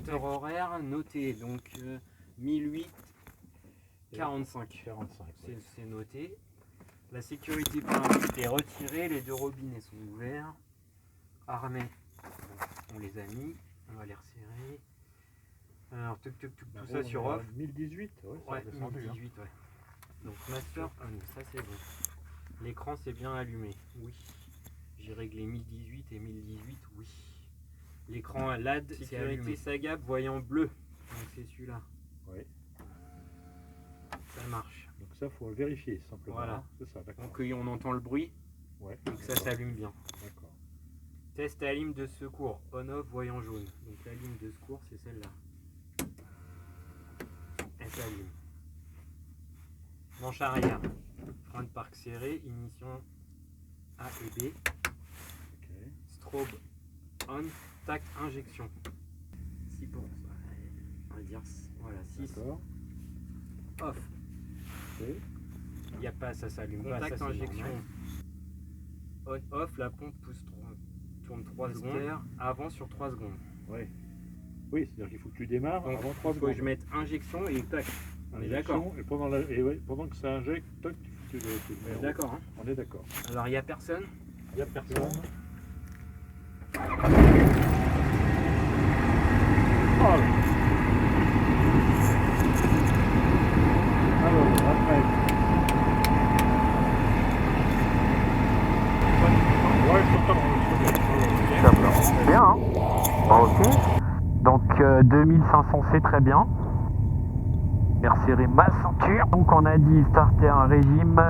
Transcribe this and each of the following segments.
Secteur horaire noté, donc 1008, 45. 45. C'est noté. La sécurité principe est retirée, les deux robinets sont ouverts. Armés, on les a mis, on va les resserrer. Alors, tout ça sur off. 1018, ouais, 1018, ouais. Donc master on, ça c'est bon. L'écran c'est bien allumé, oui. J'ai réglé 1018 et 1018, oui. L'écran LAD, sécurité Sagab, voyant bleu. Donc c'est celui-là. Oui. Ça marche. Donc ça, faut vérifier simplement. Voilà. C'est ça, d'accord. Donc on entend le bruit. Ouais. Et que ça s'allume bien. D'accord. Test à ligne de secours, on-off, voyant jaune. Donc la ligne de secours, c'est celle-là. Elle s'allume. Manche arrière, frein de parc serré, ignition A et B. Okay. Strobe on, tac, injection. 6 pour, on va dire, voilà, 6. Off. Okay. Il n'y a pas, ça s'allume pas, ça injection. On, off, la pompe pousse, tourne 3 secondes, avant sur 3 secondes. Ouais. Oui, c'est-à-dire qu'il faut que tu démarres donc, avant 3 secondes. Il faut que je mette injection et tac. On est d'accord. Et pendant que ça injecte, toc, tu le mets. On est d'accord. Hein. On est d'accord. Alors il n'y a personne. Il n'y a personne. Oh. Alors, après. Ouais, je t'entends. Bien, hein. Ok. Donc 2500, c'est très bien. J'ai resserré ma ceinture. Donc on a dit starter un régime.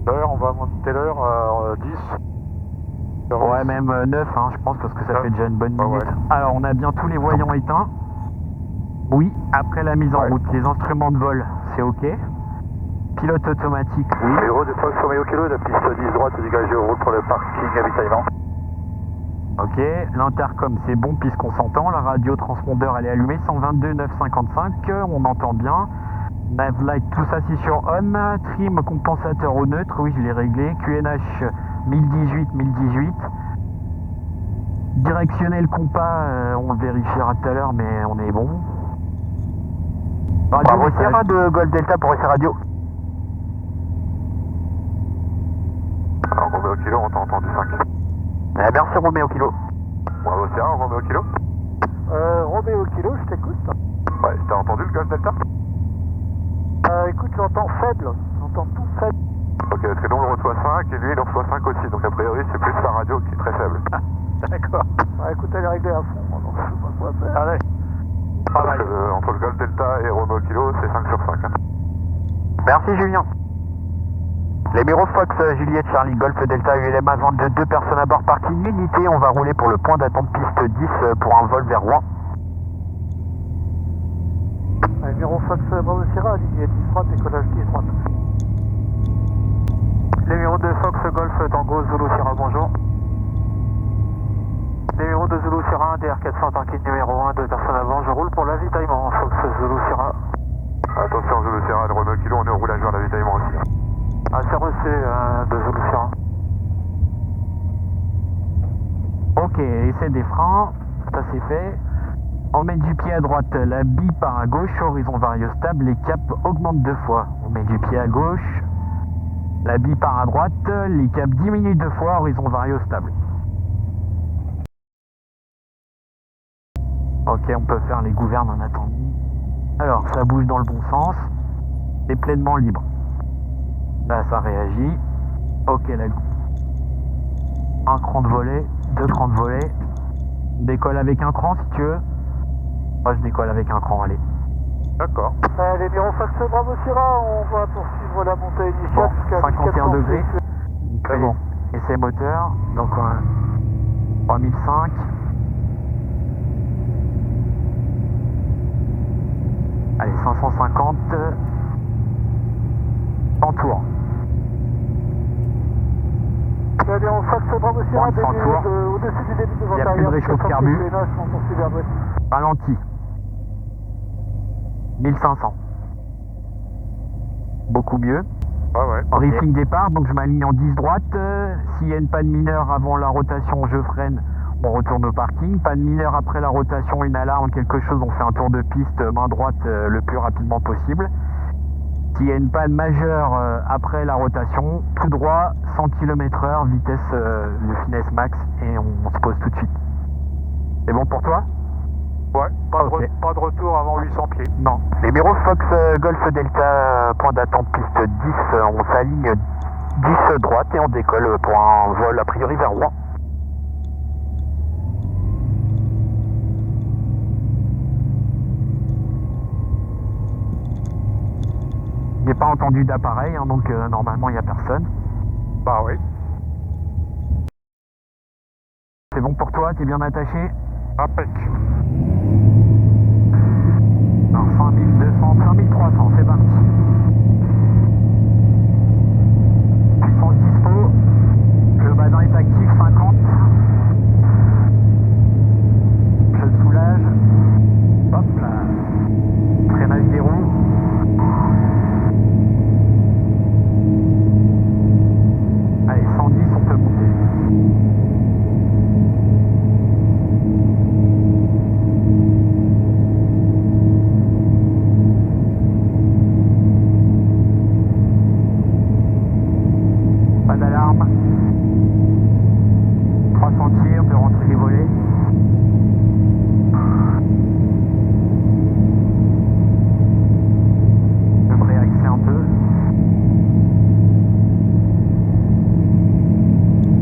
L'heure, on va monter l'heure à 10. Ouais, même 9, hein, je pense, parce que ça fait déjà une bonne minute. Ouais. Alors on a bien tous les voyants éteints. Oui, après la mise en route, les instruments de vol, c'est ok. Pilote automatique, oui. Numéro de Fox Romeo Kilo, la piste 10 droite dégagée au route pour le parking avitaillement. Ok, l'intercom c'est bon puisqu'on s'entend, la radio transpondeur elle est allumée, 122 955, on entend bien. Navlight, tout ça c'est sur on. Trim compensateur au neutre, oui je l'ai réglé. QNH 1018. Directionnel compas, on le vérifiera tout à l'heure mais on est bon. Bravo Sierra de Golf Delta pour essai radio. Alors Romeo Kilo, on t'a entendu 5. Merci Romeo Kilo. Bravo Sierra, Romeo Kilo. Romeo Kilo, je t'écoute. Ouais, t'as entendu le Golf Delta? Écoute, j'entends faible, j'entends tout faible. Ok, parce que nous on reçoit 5 et lui il en reçoit 5 aussi, donc a priori c'est plus sa radio qui est très faible. D'accord. Écoute, elle est réglée à fond, donc je sais pas quoi faire. Allez. Entre le Golf Delta et Romeo Kilo, c'est 5 sur 5. Hein. Merci Julien. Les bureaux Fox, Juliette, Charlie, Golf Delta, ULM avant de 2 personnes à bord, parking unité. On va rouler pour le point d'attente piste 10 pour un vol vers Rouen. Numéro Fox Bravo Sierra, ligne 10 droite, décollage 10 droite. Numéro 2 Fox Golf Tango Zulu Sierra, bonjour. Numéro 2 Zulu Sierra, DR400, parking numéro 1, 2 personnes avant, je roule pour l'avitaillement, Fox Zulu Sierra. Attention Zulu Sierra, le Romeo Kilo, on est au roulage vers l'avitaillement aussi. Ah, c'est reçu de Zulu Sierra. Ok, essai des freins, ça c'est fait. On met du pied à droite, la bille part à gauche, horizon variostable, les caps augmentent 2 fois. On met du pied à gauche, la bille part à droite, les caps diminuent 2 fois, horizon variostable. Ok, on peut faire les gouvernes en attendant. Alors, ça bouge dans le bon sens, c'est pleinement libre. Là, ça réagit. Ok, là, un cran de volet, 2 crans de volet. Décolle avec un cran si tu veux. Moi, je décolle avec un cran, allez. D'accord. Les bureaux Fox Bravo Sierra, on va poursuivre la montée initiale jusqu'à 51 degrés. C'est bon. Essai moteur, donc 3005. Allez, 550. En tour. Les bureaux Fox Bravo Sierra, au-dessus du début de Il n'y a plus de réchauffe carbu. Ralenti. 1500. Beaucoup mieux. Ouais. Briefing départ, donc je m'aligne en 10 droite. S'il y a une panne mineure avant la rotation, je freine. On retourne au parking, pas de mineur après la rotation, une alarme, quelque chose, on fait un tour de piste main droite le plus rapidement possible. S'il y a une panne majeure après la rotation, tout droit, 100 km/h, vitesse de finesse max, et on se pose tout de suite. C'est bon pour toi? Ouais, pas Ok. de retour avant 800 pieds. Non. Les bureaux Fox Golf Delta, point d'attente piste 10, on s'aligne 10 droite et on décolle pour un vol a priori vers Rouen. J'ai pas entendu d'appareil, hein, donc normalement il n'y a personne. Bah oui. C'est bon pour toi? T'es bien attaché? Impec. Alors 5200, 5300, c'est parti. Puissance dispo. Le badin est actif, 50. Je le soulage. Hop là. Freinage des roues. Allez, 110, on peut monter. Pas d'alarme. 300 pieds, on peut rentrer les volets. Je vais me réaxer un peu.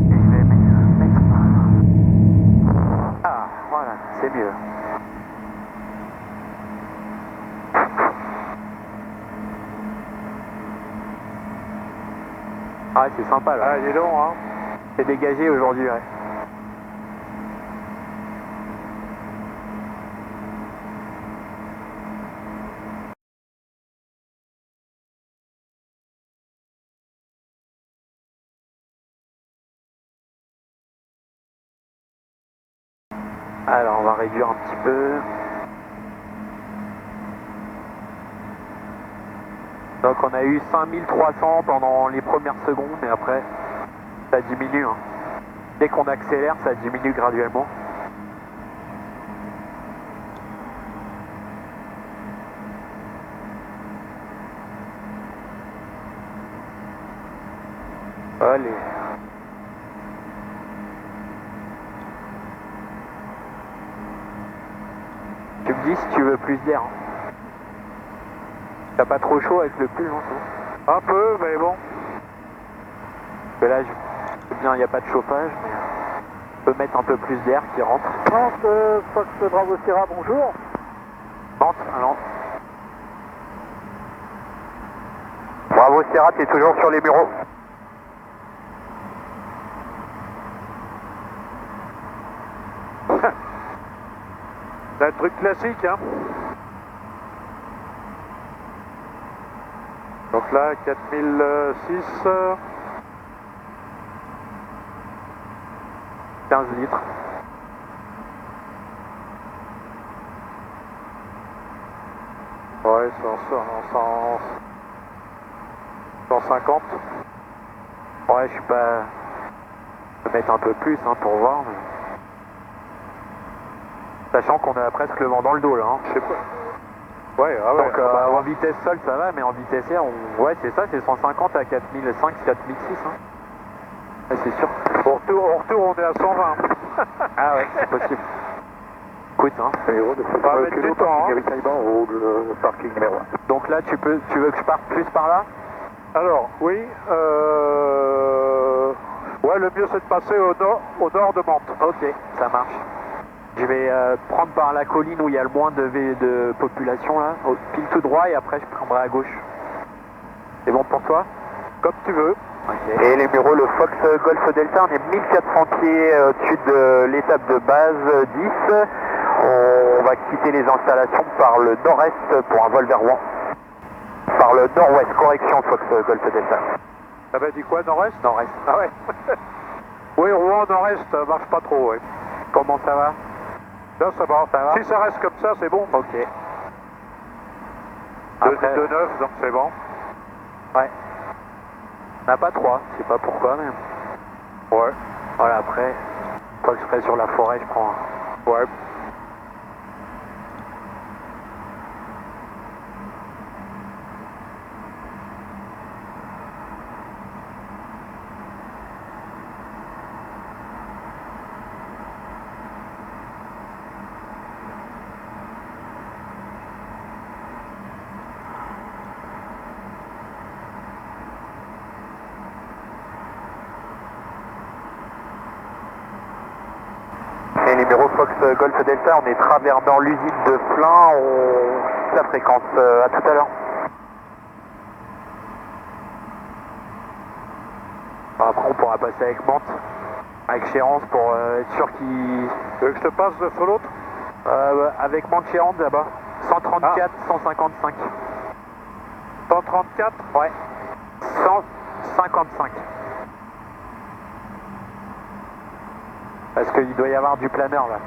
Et je vais mettre... Ah, voilà, c'est mieux. Ah, c'est sympa là. Ah, dis donc, hein. C'est dégagé aujourd'hui, ouais. Alors, on va réduire un petit peu. Donc, on a eu 5300 pendant les premières secondes, et après, ça diminue. Hein. Dès qu'on accélère, ça diminue graduellement. Allez. Tu me dis si tu veux plus d'air. Hein. T'as pas trop chaud avec le pull, non? Un peu, mais bon. Parce que là, c'est bien, il n'y a pas de chauffage, mais on peut mettre un peu plus d'air qui rentre. Nantes, Fox Bravo Sierra, bonjour. Nantes, allons. Bravo Sierra, t'es toujours sur les bureaux. C'est un truc classique, hein. Donc là, 4006. 15 litres. Ouais, 150. Ouais, je suis pas... Je peux mettre un peu plus hein, pour voir. Mais... Sachant qu'on a presque le vent dans le dos là. Hein. Je sais pas. Ouais, ah ouais. Donc en vitesse seule ça va, mais en vitesse air, ouais c'est ça, c'est 150 à 4005, 4006. Hein. Ouais, c'est sûr. Au retour, on est à 120. Ah ouais, c'est possible. Écoute, hein. On va mettre du temps, hein. Parking numéro 1. Donc là, tu veux que je parte plus par là? Alors, oui, ouais, le mieux c'est de passer au nord de Mantes. Ok, ça marche. Je vais prendre par la colline où il y a le moins de population là, pile tout droit et après je prendrai à gauche. C'est bon pour toi? Comme tu veux. Ok. Et les bureaux, le Fox Golf Delta, on est 1400 pieds au-dessus de l'étape de base 10. On va quitter les installations par le nord-est pour un vol vers Rouen. Par le nord-ouest, correction Fox Golf Delta. T'avais dit quoi, nord-est? Nord-est. Ah ouais. Oui, Rouen, nord-est, marche pas trop, ouais. Comment ça va? Là, ça va. Ça va? Si ça reste comme ça, c'est bon. Ok. Après, 2,9, donc c'est bon. ouais. On n'a pas 3, je sais pas pourquoi mais... Ouais. Voilà, après, Toi que je serai sur la forêt, je prends. Ouais. Et numéro Fox Golf Delta, on est travers l'usine de Flins, on fixe la fréquence, à tout à l'heure. Après, on pourra passer avec Mantes, avec Chérance pour être sûr qu'il. Tu veux que je te passe sur l'autre? Avec Mantes Chérance là-bas. 134, 155. 134? Ouais. 155. Parce qu'il doit y avoir du planeur là.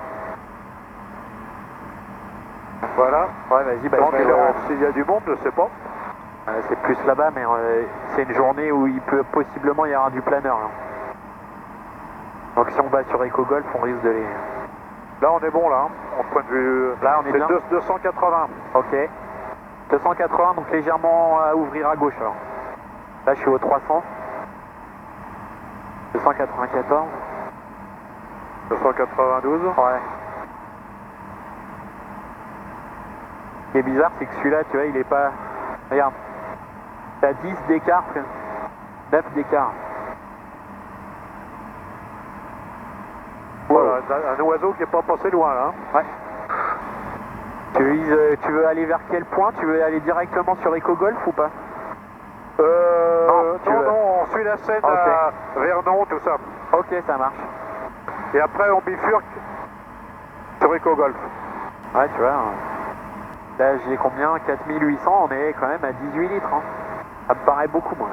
Voilà. Ouais, vas-y, bah Donc, je vais, s'il y a du monde, je sais pas. c'est plus là-bas, mais c'est une journée où il peut possiblement y avoir du planeur. Là. Donc si on va sur EcoGolf, on risque de les. Là, on est bon, là. En point de vue. Là, on est bien. 280. Ok. 280, donc légèrement à ouvrir à gauche alors. Là, je suis au 300. 294. 292. Ouais. Ce qui est bizarre, c'est que celui-là, tu vois, il est pas. Regarde. T'as 10 d'écart, 9 d'écart. Voilà, un oiseau qui n'est pas passé loin, là. Ouais. Tu veux aller vers quel point? Tu veux aller directement sur EcoGolf ou pas? Non, on suit la Seine à Vernon, tout ça. Ok, ça marche. Et après, on bifurque sur EcoGolf. Ouais, tu vois. Là, j'ai combien? 4800, on est quand même à 18 litres. Hein. Ça me paraît beaucoup moins.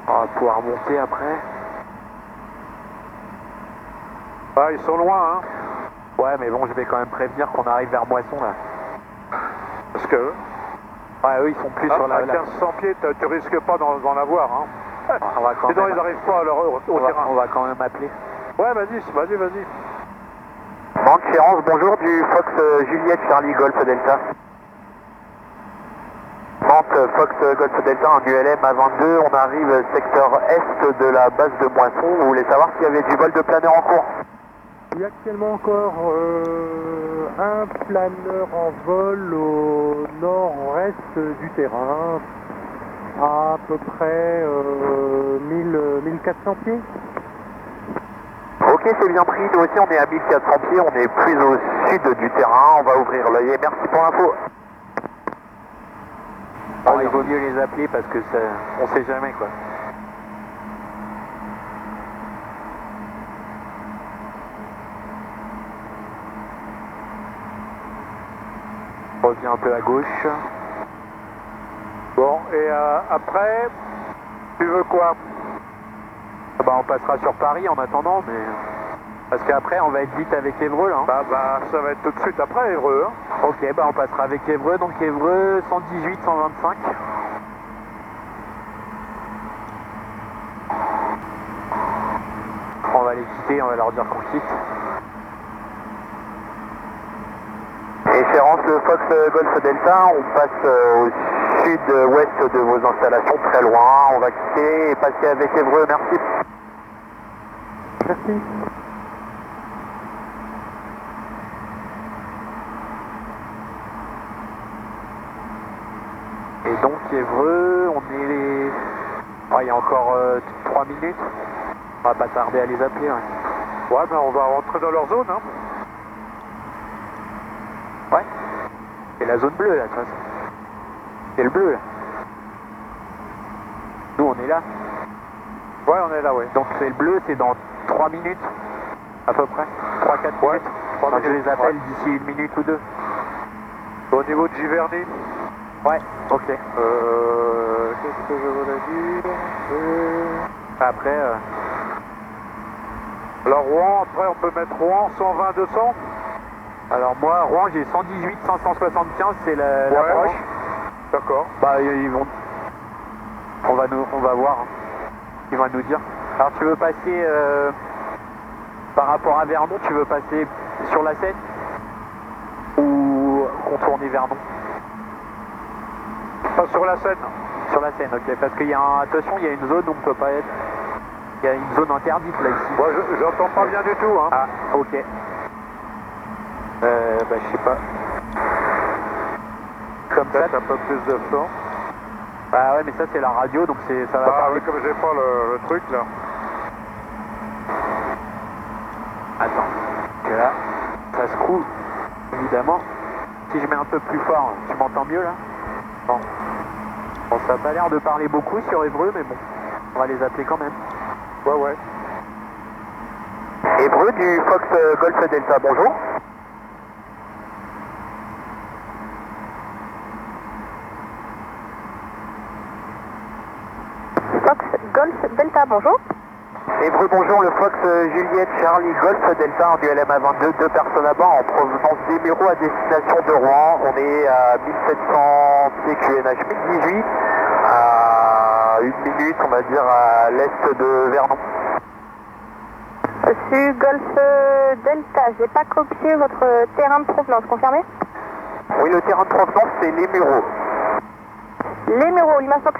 On va pouvoir monter après. Ah, ils sont loin, hein. Ouais, mais bon, je vais quand même prévenir qu'on arrive vers Moisson là. Parce que. Ouais, eux, ils sont plus sur à la. 1500 pieds, tu risques pas d'en avoir, hein. On va quand Sinon, même. ils n'arrivent pas au terrain. On va quand même appeler. Ouais, vas-y. Mantes Chérance, bonjour, du Fox Juliette Charlie Golf Delta. Mantes Fox Golf Delta, un ULM à 22, on arrive secteur est de la base de Moisson. Vous voulez savoir s'il y avait du vol de planeur en cours? Il y a actuellement encore un planeur en vol au nord-est du terrain, à peu près 1400 pieds. Ok, c'est bien pris, nous aussi on est à 1400 pieds, on est plus au sud du terrain, on va ouvrir l'œil et merci pour l'info. Bon, il vaut mieux les appeler parce que ça, on sait jamais quoi. On revient un peu à gauche. Bon, et après, tu veux quoi? Bah, on passera sur Paris en attendant, mais. Parce qu'après, on va être vite avec Évreux là. Hein. Bah, ça va être tout de suite après, Évreux. Hein. Ok, bah on passera avec Évreux, donc Évreux 118, 125. On va les quitter, on va leur dire qu'on quitte. Et Chérance, le Fox Golf Delta, on passe au sud-ouest de vos installations, très loin, on va quitter et passer avec Évreux, merci. Merci. Et donc Évreux, on est les... Oh, il y a encore 3 minutes. On va pas tarder à les appeler. Ouais, Ouais, mais on va rentrer dans leur zone, hein. ouais. C'est la zone bleue là, de toute façon. C'est le bleu là. Nous on est là. Ouais, on est là, ouais. Donc c'est le bleu, c'est dans 3 minutes. À peu près. 3-4 minutes. Trois Donc je minutes, les appelle ouais. d'ici 1 minute ou 2. Au niveau de Giverny, Ouais, ok. qu'est-ce que je voulais dire? Après, Alors Rouen, après on peut mettre Rouen 120, 200. alors moi, Rouen, j'ai 118, 575, c'est l'approche. D'accord. Bah ils vont... On va voir. Hein. Il va nous dire. Alors tu veux passer par rapport à Vernon, tu veux passer sur la Seine ou contourner Vernon? Pas sur la Seine. Sur la Seine, ok. Parce qu'il y a attention, il y a une zone où on peut pas être. Il y a une zone interdite là ici. Moi j'entends pas bien du tout. Hein. Ah, ok. Bah je sais pas. Comme ça. Peut-être un peu plus de son. Bah ouais, mais ça c'est la radio, donc ça va Ah parler. oui, comme j'ai pas le truc là. Attends, parce que là, ça se coule, évidemment. Si je mets un peu plus fort, tu m'entends mieux là? Non. Bon, ça n'a pas l'air de parler beaucoup sur Évreux, mais bon, on va les appeler quand même. Ouais, ouais. Évreux du Fox Golf Delta, bonjour. Fox Golf Delta, bonjour. Évreux, bonjour, le Fox Juliette Charlie Golf Delta du LMA 22, 2 personnes à bord en provenance d'Héméro à destination de Rouen. On est à 1700 pieds QNH 1018, à 1 minute, on va dire, à l'est de Vernon. Reçu Golf Delta, j'ai pas copié votre terrain de provenance, confirmé? Oui, le terrain de provenance, c'est l'Héméro. L'Héméro, Lima Fox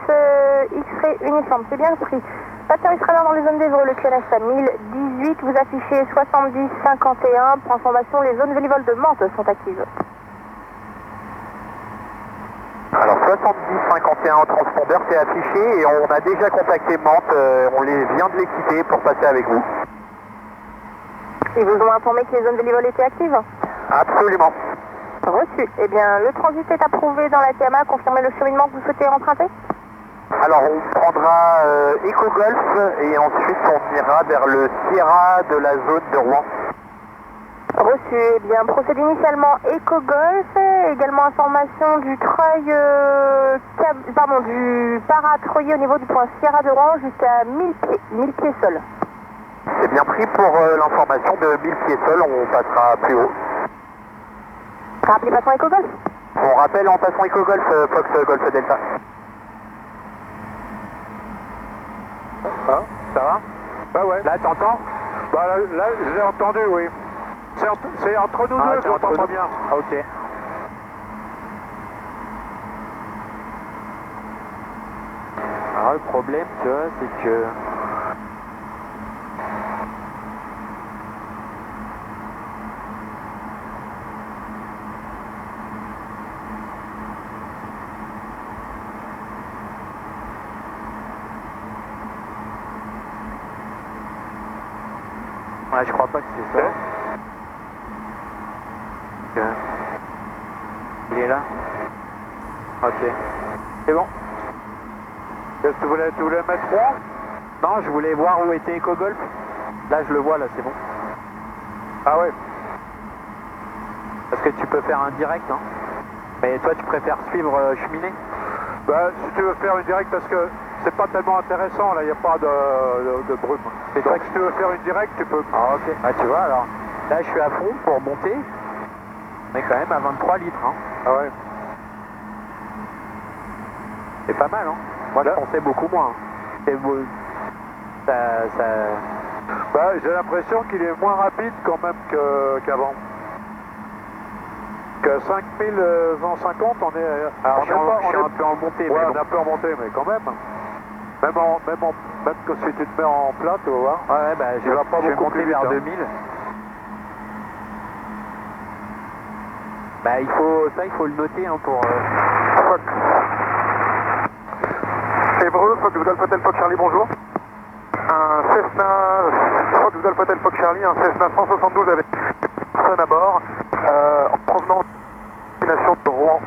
X-Ray uniforme, c'est bien pris. Pas de service radar dans les zones d'Évreux, le QNH à 1018, vous affichez 70-51. Pour information, les zones vélivoles de Mantes sont actives. Alors 70-51 transpondeur, c'est affiché et on a déjà contacté Mantes, on vient de les quitter pour passer avec vous. Ils vous ont informé que les zones vélivoles étaient actives? Absolument. Reçu. Eh bien, le transit est approuvé dans la TMA. Confirmez le cheminement que vous souhaitez emprunter? Alors on prendra Eco-Golf et ensuite on ira vers le Sierra de la zone de Rouen. Reçu. Eh bien, procédez initialement Eco-Golf. Également information du treuil, du paratreuil au niveau du point Sierra de Rouen jusqu'à 1000 pieds sol. C'est bien pris pour l'information de 1000 pieds sol, on passera plus haut. Rappelez passant Eco-Golf. On rappelle en passant Eco-Golf, Fox Golf Delta. Ah, Ça va? bah ouais. Là, t'entends? Bah là je l'ai entendu, oui. C'est entre nous deux que j'entends pas bien. Ah, ok. Alors le problème, tu vois, c'est que... Ouais, je crois pas que c'est ça. Il est là? Ok. C'est bon? Qu'est-ce que tu voulais mettre 3? Non, je voulais voir où était Eco-Golf. Là, je le vois, là, c'est bon. Ah ouais. Parce que tu peux faire un direct, hein. Mais toi, tu préfères suivre cheminée? Bah si tu veux faire une directe parce que c'est pas tellement intéressant, là il n'y a pas de brume. C'est toi Donc si tu veux faire une directe, tu peux. Ah, ok. Ah, tu vois, alors, là, je suis à fond pour monter. On est quand même à 23 litres, hein. Ah ouais. C'est pas mal, hein. Moi, je pensais beaucoup moins. C'est beau. Ça... Bah j'ai l'impression qu'il est moins rapide quand même qu'avant. Que 5050, on est... Alors, on je suis un peu en montée, Ouais, mais on bon. est un peu en montée, mais quand même. Même que si tu te mets en plat, tu vas voir. Ouais, bah, Il va pas je vais beaucoup monter plus vite, vers hein. 2000. Bah, il faut le noter, hein, pour... Évreux, Fox Golf Hotel Fox Charlie, bonjour. Un Cessna Fox Golf Hotel Fox Charlie, un Cessna 172 avec personne à bord, en provenance de destination de Rouen.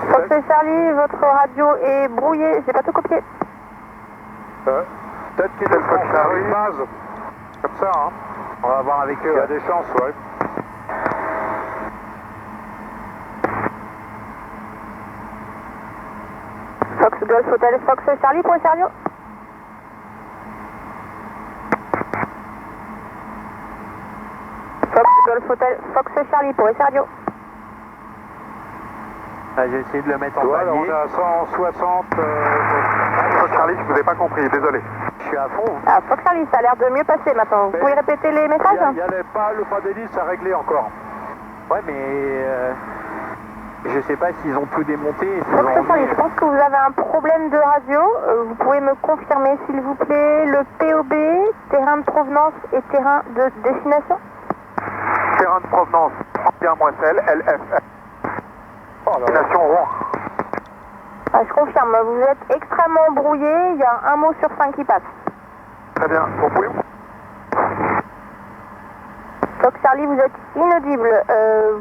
Fox Charlie, votre radio est brouillée. J'ai pas tout copié. Peut-être qu'il est Fox sur Charlie. une base. Comme ça, hein. On va voir avec eux. Il y a des chances, ouais. Fox Golf Hotel Fox Charlie pour Sergio. Fox Golf Hotel Fox Charlie pour Sergio. J'ai essayé de le mettre en Voilà, on palier. est à 160. Fox Charlie, je vous ai pas compris, désolé. Je suis à fond. Ah, Fox Charlie, ça a l'air de mieux passer maintenant. Vous pouvez répéter les messages? Il y a le pas d'hélice à régler encore. Ouais, mais je sais pas s'ils ont tout démonté. Fox Charlie, je pense que vous avez un problème de radio. Vous pouvez me confirmer, s'il vous plaît, le POB, terrain de provenance et terrain de destination? Terrain de provenance, 31 Moissel, LFF. Destination Rouen. Ah, je confirme, vous êtes extrêmement brouillé, il y a un mot sur 5 qui passe. Très bien, vous pouvez. Fox Charlie, vous êtes inaudible.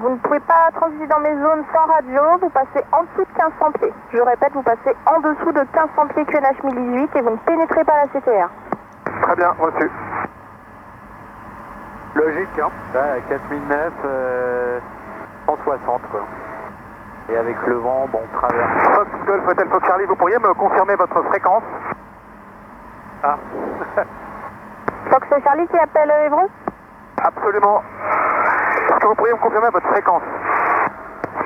Vous ne pouvez pas transiter dans mes zones sans radio, vous passez en dessous de 1500 pieds. Je répète, vous passez en dessous de 1500 pieds QNH 1018 et vous ne pénétrez pas la CTR. Très bien, reçu. Logique, hein. Là, 4009, 160 quoi. Et avec le vent, bon, on traverse. Fox Golf Hotel Fox Charlie, vous pourriez me confirmer votre fréquence? Ah. Fox Charlie qui appelle Évron? Absolument. Est-ce que vous pourriez me confirmer votre fréquence?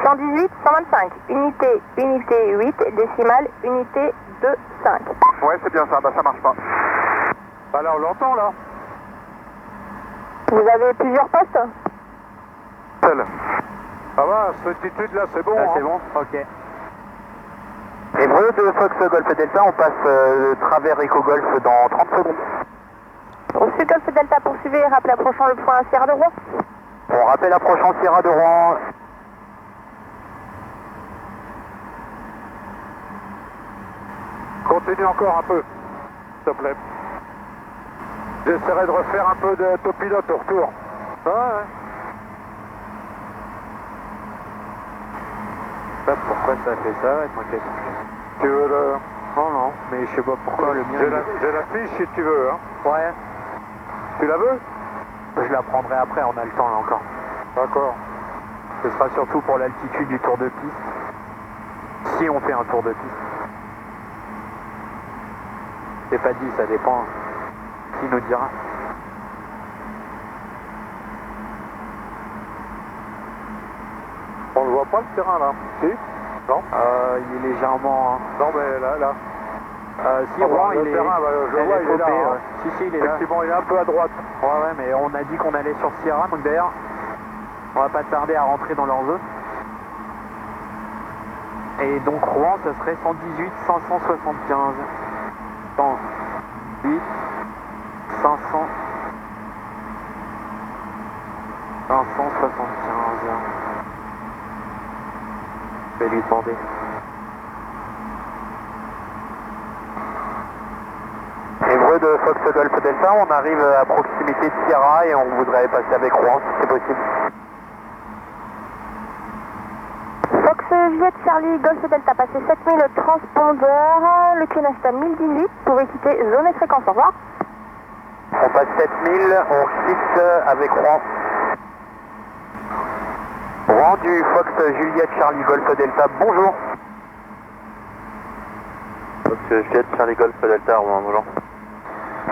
118, 125. Unité 8, décimale, unité 2, 5. Ouais, c'est bien ça, bah ça marche pas. Bah là, on l'entend là. Vous avez plusieurs postes? Seul. Ça va, cette altitude là, c'est bon. Là, hein. c'est bon. Ok. Hébreu de Fox Golf Delta, on passe travers Eco Golf dans 30 secondes. Reçu Golf Delta, poursuivez et rappelez approchant le point Sierra de Rouen. On rappelle approchant Sierra de Rouen. Continue encore un peu, s'il te plaît. J'essaierai de refaire un peu de topilote au retour. Ouais. Je sais pas pourquoi ça fait ça, t'inquiète. Tu veux le... Non, mais je sais pas pourquoi le mien. J'ai la fiche si tu veux. Hein. Ouais. Tu la veux? Je la prendrai après, on a le temps là encore. D'accord. Ce sera surtout pour l'altitude du tour de piste. Si on fait un tour de piste. C'est pas dit, ça dépend. Qui nous dira? On ne voit pas le terrain là. Si? Non? Il est légèrement. Hein. Non mais là. Si, Rouen, le il est. terrain, bah, je vois, il est là. FOP, Hein. ouais. Si, il est là. Effectivement, il est un peu à droite. Ouais, mais on a dit qu'on allait sur Sierra, donc d'ailleurs, on va pas tarder à rentrer dans leur zone. Et donc Rouen, ça serait 118, 575. 108, 500, 575. Je vais lui demander. Hébreu de Fox Golf Delta, on arrive à proximité de Sierra et on voudrait passer avec Rouen si c'est possible. Fox Juliette Charlie Golf Delta, passé 7000 transpondeurs, le QNH à 1018, vous pouvez quitter zone et fréquence, au revoir. On passe 7000, on quitte avec Rouen. Rouen du Fox Juliette Charlie Golf Delta, bonjour. Fox Juliette Charlie Golf Delta, Rouen, bonjour.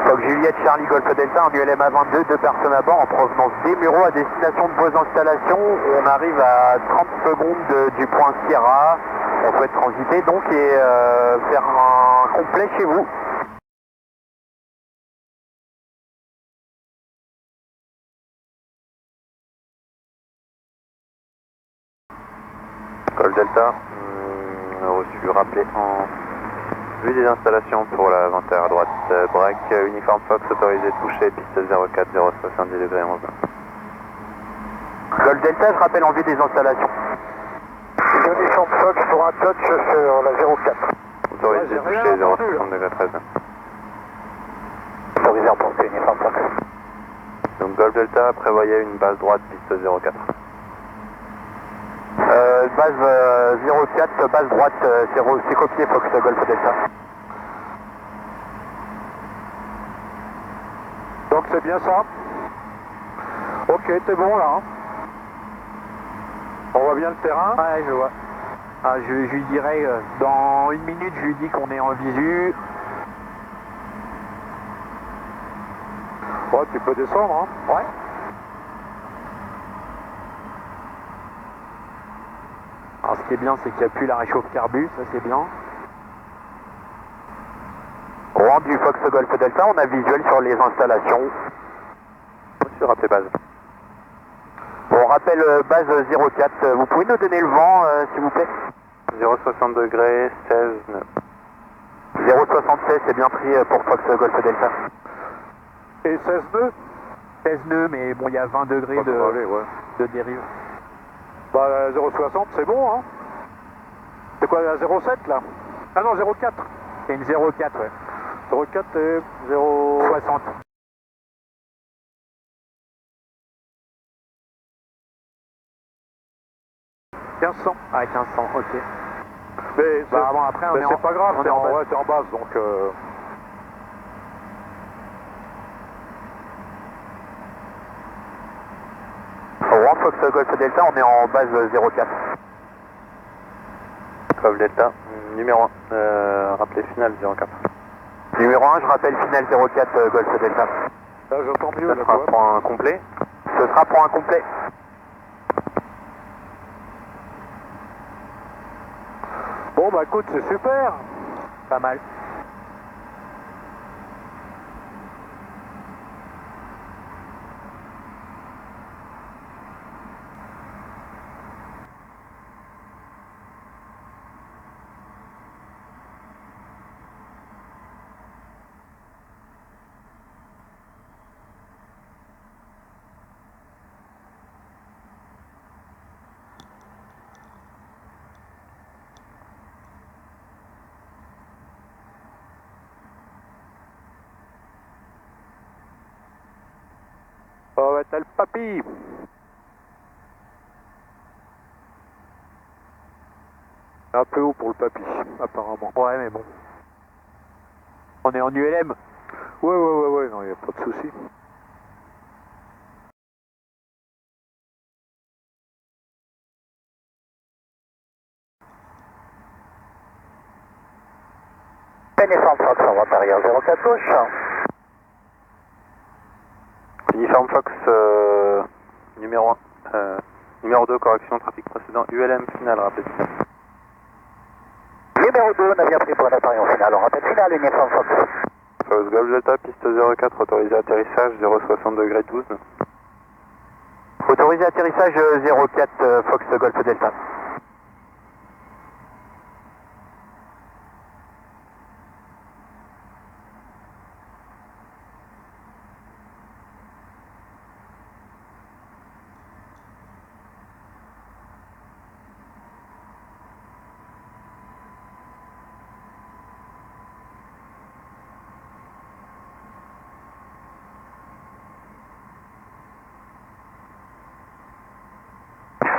Fox Juliette Charlie Golf Delta, en ULM A22, 2 personnes à bord en provenance des Mureaux à destination de vos installations. On arrive à 30 secondes du point Sierra. On souhaite transiter donc et faire un complet chez vous. Golf Delta, reçu rappelé en vue des installations pour la 21 à droite. Braque, uniforme Fox autorisé toucher, piste 04, 070 degrés 11. Golf Delta, je rappelle en vue des installations. Uniforme Fox pour un touch sur la 04. Autorisé toucher, 060 degrés 13. Autorisé en portée, uniforme Fox. Donc Golf Delta prévoyait une base droite, piste 04. Base 04, base droite, c'est copié Fox Golf Delta. Donc c'est bien ça. Ok, t'es bon là. Hein. On voit bien le terrain. Ouais, je vois. Ah, je lui dirai, dans une minute, je lui dis qu'on est en visu. Ouais, tu peux descendre. Hein. Ouais. Alors Ce qui est bien, c'est qu'il n'y a plus la réchauffe carbu, ça c'est bien. Rouen du Fox Golf Delta, on a visuel sur les installations. Monsieur, rappelez base. On rappelle base 04, vous pouvez nous donner le vent s'il vous plaît? 0,60 degrés, 16 nœuds. 0,76 c'est bien pris pour Fox Golf Delta. Et 16 nœuds? 16 nœuds, mais bon, il y a 20 degrés Ça va aller, ouais. de dérive. Bah 0,60 c'est bon, hein. C'est quoi la 0,7 là? Ah non, 0,4. C'est une 04, ouais. 0,4 et 0... 60. Ah, 1500. Ah, 1500, ok. Mais Bah, bon, après, on est c'est en- pas grave, on t'es est en en, base. ouais, t'es en base, donc... Rouen Fox Golf Delta, on est en base 04. Golf Delta, numéro 1, rappelez finale 04. Numéro 1, je rappelle finale 04 Golf Delta. Là j'entends mieux, Ce là, sera quoi. pour un complet. Ce sera pour un complet. Bon bah écoute, c'est super. Pas mal. Oh ouais, t'as le papy. Un peu haut pour le papy, apparemment. Ouais, mais bon. On est en ULM. Ouais, non, y a pas de souci. Uniform Fox, on va derrière 04 gauche. Uniform Fox, numéro 1. Numéro 2, correction, trafic précédent, ULM final, rappel final. Numéro 2, on a bien pris pour un appareil en finale, on rappelle finale, Uniform Fox. Fox Golf Delta, piste 04, autorisé atterrissage, 0,60 degrés 12. Autorisé atterrissage 04, Fox Golf Delta.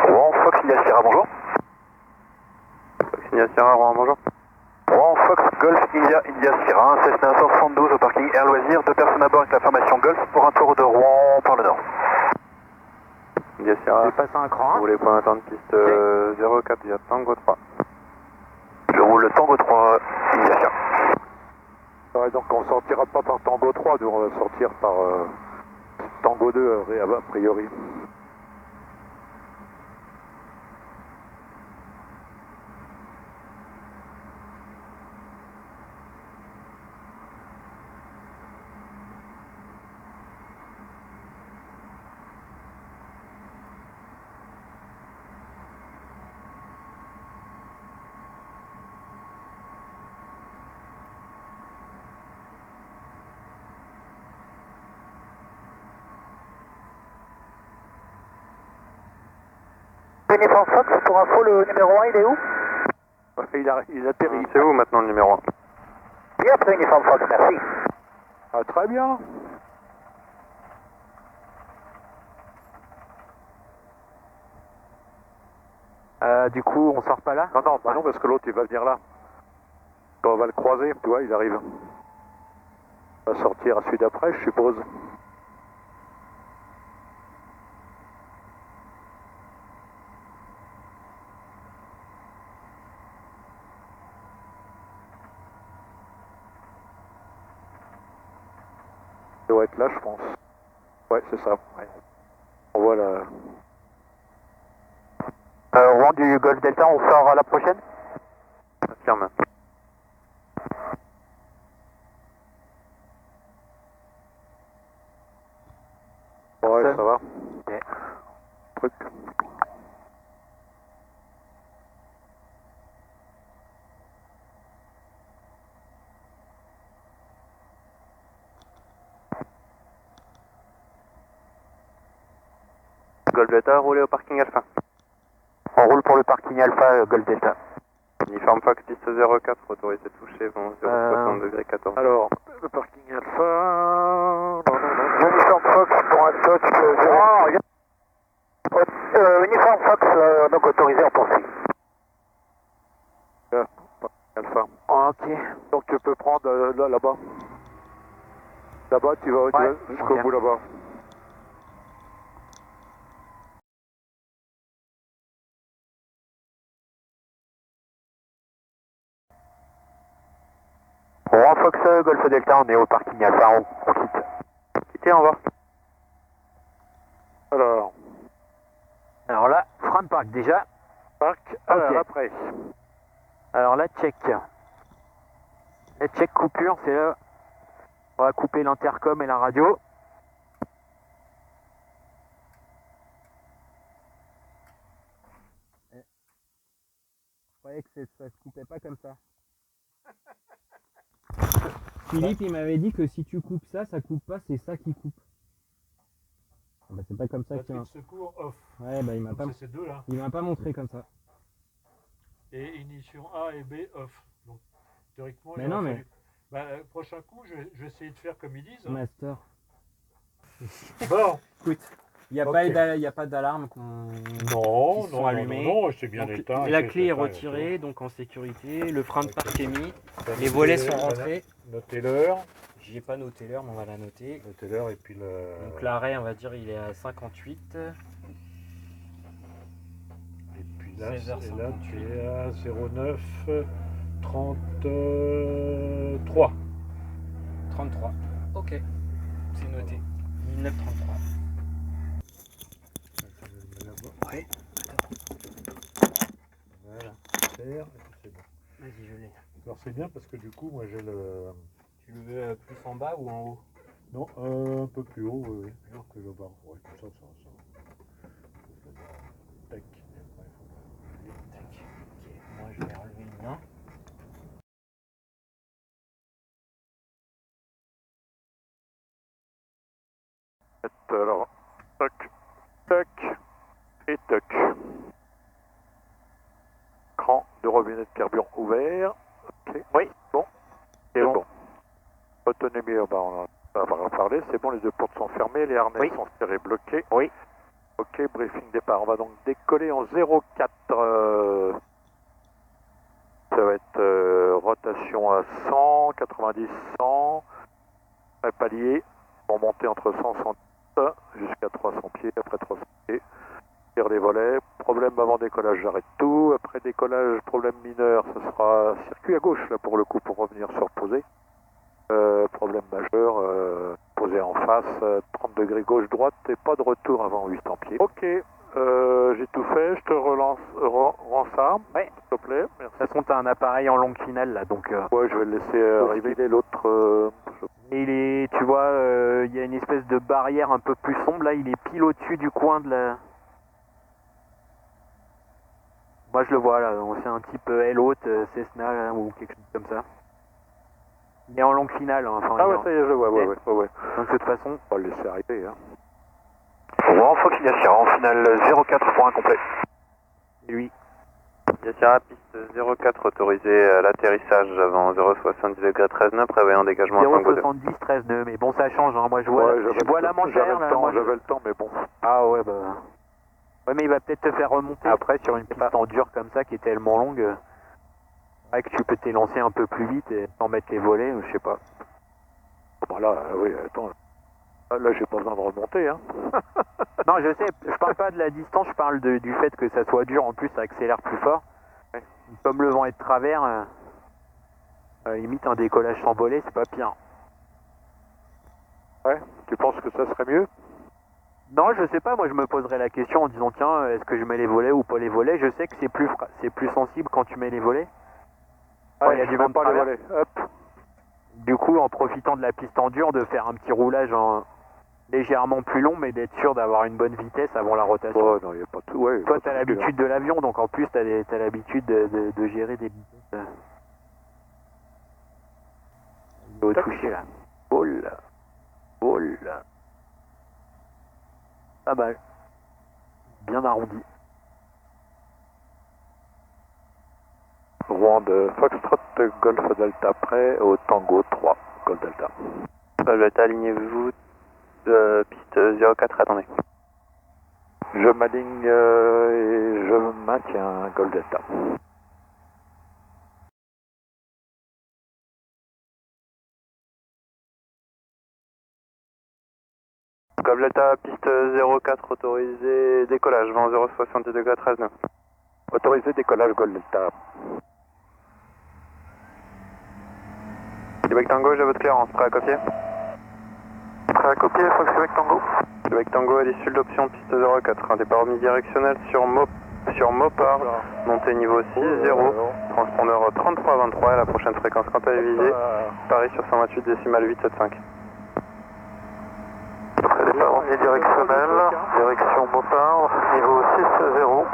Rouen Fox India Sierra, bonjour. Fox India Sierra, Rouen, bonjour. Rouen Fox Golf India Sierra, un Cessna 172 au parking Air Loisirs, 2 personnes à bord avec la formation Golf pour un tour de Rouen par le nord. India Sierra, J'ai passé un cran. vous voulez point attendre piste 04, il y a Tango 3. Je roule Tango 3, India Sierra. Ouais, donc on sortira pas par Tango 3, nous on va sortir par Tango 2 a priori. Uniform Fox, pour info, le numéro 1, il est où? Il atterrit. C'est où maintenant le numéro 1? Bien pris, Uniform Fox, merci. Ah, très bien. Du coup, on sort pas là? Non, non, bah non, parce que l'autre il va venir là. Quand on va le croiser, tu vois, il arrive. Il va sortir à celui d'après, je suppose. Il doit être là, je pense. Ouais, c'est ça. Ouais. On voit la... Rouen du Golf Delta, on sort à la prochaine? Affirme. Ouais, ça va. Ok. Truc. Golf Delta, roulez au parking Alpha. On roule pour le parking Alpha Golf Delta. Uniforme Fox 10-04, autorisé touché, bon, 060 degrés 14. Alors, le parking Alpha. Uniform Fox pour un touch 0. Uniform Fox, donc autorisé, on poursuit. Alpha. Ok. Donc tu peux prendre là-bas. Là-bas, tu vas jusqu'au ok. bout là-bas. Rouen Fox Golf Delta, on est au parking Alpha, on quitte. Quittez, au revoir. Alors là, frein de parc déjà. Parc, alors Ok. après. Alors là, check. La check coupure, c'est là. On va couper l'intercom et la radio. Je croyais que ça se coupait pas comme ça. Philippe, il m'avait dit que si tu coupes ça, ça coupe pas, c'est ça qui coupe. Ah bah c'est pas comme ça qu'il y a un... secours off. Ouais, bah il m'a pas... C'est ces deux là. Il m'a pas montré comme ça. Et ignition A et B off. Donc théoriquement, Mais il aurait non, mais- fallu- Bah, prochain coup, je vais essayer de faire comme ils disent. hein. Master. Bon, Écoute, il n'y a, Ok. y a pas d'alarme qu'on... non, Qui sont allumés. c'est bien Donc, éteint. la c'est- clé est c'est pas- retirée, donc en sécurité. Le frein de Ok. parc est mis. Notez- Les volets sont rentrés. Notez l'heure. J'y ai pas noté l'heure, mais on va la noter. Notez l'heure et puis le. Donc l'arrêt, on va dire, il est à 58. Et puis là, 16h58. tu es à 09 33. 33. Ok. C'est noté. 1933. Ouais. Voilà. Faire, et puis c'est bon. Vas-y, je l'ai. Alors c'est bien parce que du coup, moi j'ai le. Tu le veux plus en bas ou en haut? Non, un peu plus haut, oui. Alors que je vais voir. Ouais, comme ça. Tac. Tac. Ok. Moi, je vais relever le mien. Alors, toc, toc et toc. Cran de robinet de carburant ouvert. Ok. Oui, bon. C'est bon. Autonomie, on va en parler. C'est bon, les deux portes sont fermées, les harnais sont serrés, bloqués. Oui. Ok, briefing départ. On va donc décoller en 04. Ça va être rotation à 100, 90, 100. Palier pour monter entre 100 et 110 jusqu'à 300 pieds. Après 300 pieds, tire les volets. Problème avant décollage, j'arrête tout. Après décollage, problème mineur, ce sera circuit à gauche là pour le coup pour revenir se reposer. Problème majeur, posé en face, 30 degrés gauche-droite et pas de retour avant 800 pieds. Ok, j'ai tout fait, je te relance, rends ça, Ouais. s'il te plaît. Merci. De toute façon, t'as un appareil en longue finale là, donc. Ouais, je vais le laisser arriver. L'autre, Il est, tu vois, il y a une espèce de barrière un peu plus sombre là, il est pile au-dessus du coin de la. Moi je le vois là, c'est un type aile haute, Cessna là, ou quelque chose comme ça. Il est en longue finale, hein, enfin. ah il est ouais, en- ça y est, je le vois, ouais. Donc de toute façon. On va le laisser arriver, hein. Rouen Fox Yassira en finale 04 pour un complet. Et lui. Yassira, piste 04, autorisé à l'atterrissage avant 070 degrés 13 nœuds, prévoyant dégagement à 5 070 13 nœuds, mais bon ça change, hein. Moi je vois, Ouais, je vois la manchère là. moi, je- J'avais le temps, mais bon. Ah ouais bah. Ouais mais il va peut-être te faire remonter après sur une piste en dur comme ça qui est tellement longue. Ouais que tu peux t'élancer un peu plus vite et t'en mettre les volets, je sais pas. Bon, là, oui, attends. Là, j'ai pas besoin de remonter, hein. Non je sais, je parle pas de la distance, je parle du fait que ça soit dur, en plus ça accélère plus fort. Comme le vent est de travers, limite un décollage sans volet c'est pas pire. Ouais, tu penses que ça serait mieux? Non, je sais pas, moi je me poserais la question en disant tiens, est-ce que je mets les volets ou pas les volets? Je sais que c'est plus sensible quand tu mets les volets. Quand il y a du vent de pas les travers. volets. Hop. Du coup, en profitant de la piste en dur, de faire un petit roulage légèrement plus long, mais d'être sûr d'avoir une bonne vitesse avant la rotation. Oh, non, il n'y a pas tout. Ouais, Toi, t'as l'habitude de l'avion, donc en plus, t'as l'habitude de gérer des vitesses. Au toucher là. Ball. Pas mal. Bien arrondi. Rouen de Foxtrot, Golf Delta prêt au Tango 3, Golf Delta. Golf Delta, alignez-vous, piste 04, attendez. Je m'aligne et je maintiens Golf Delta. Golf Delta, piste 04, autorisé décollage, vent 070 degrés 13 nœuds. Autorisé décollage Golf Delta. Québec Tango, j'ai votre clearance, prêt à copier? Prêt à copier, Fox Québec Tango. Québec Tango à l'issue de l'option piste 04, un départ omnidirectionnel sur Mopar, montée niveau 6-0, transpondeur 3323 et la prochaine fréquence quand elle est visée, Paris sur 128 décimales 875. Prêt départ omnidirectionnel, direction Mopar, niveau 6-0,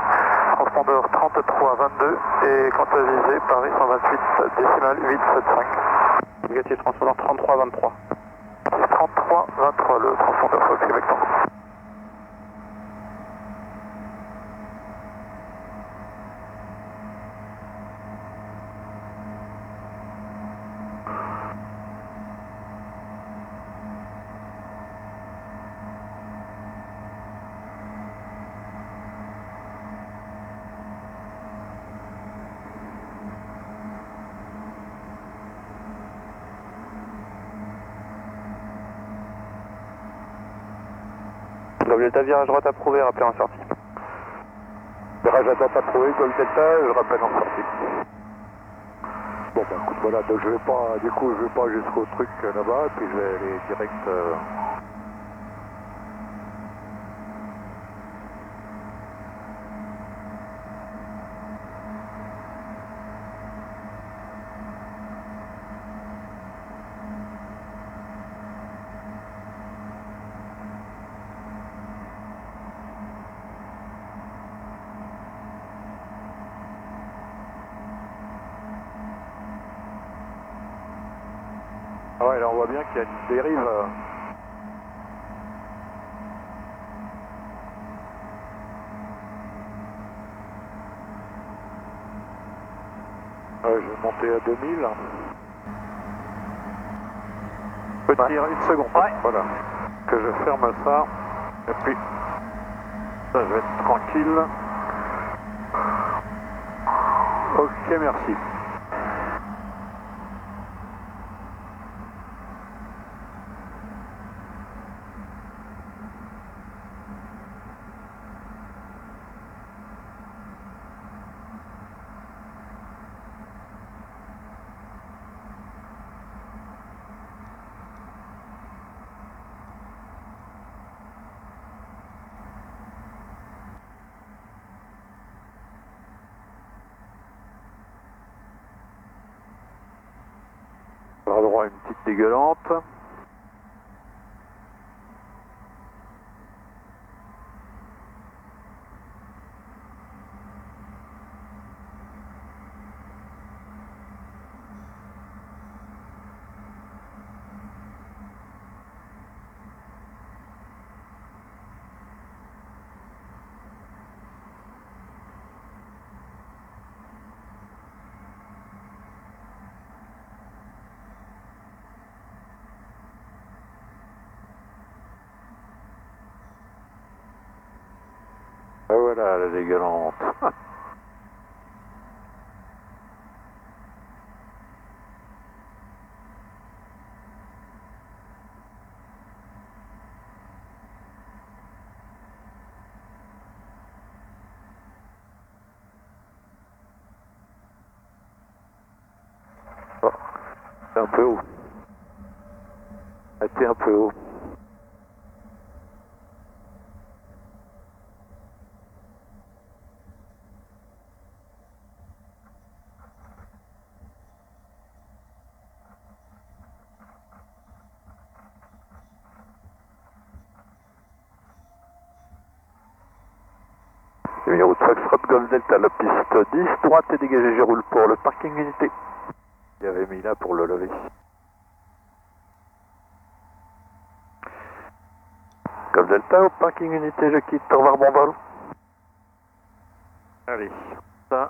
transpondeur 3322 et quand elle est visée, Paris 128 décimales 875. Négatif, transpondeur 3323. 3323, le transpondeur Fox Québec Tango. Golf Delta, virage droite approuvé, rappelé en sortie. Virage à droite approuvé, Golf Delta, je rappelle en sortie. Bon bah écoute, voilà, donc je vais pas jusqu'au truc là-bas, puis je vais aller direct... Ah ouais, là on voit bien qu'il y a une dérive. Je vais monter à 2000. Petit, une seconde. Ouais. Voilà. Que je ferme ça. Et puis, ça, je vais être tranquille. Ok, merci. On aura droit à une petite dégueulante. Ah voilà la dégueulante. Oh, c'est un peu haut. Ah, t'es un peu haut. Golf Delta, la piste 10, droite est dégagée, je roule pour le parking unité. Il y avait mis là pour le lever. Golf Delta au parking unité, je quitte, au revoir bon vol. Allez, ça.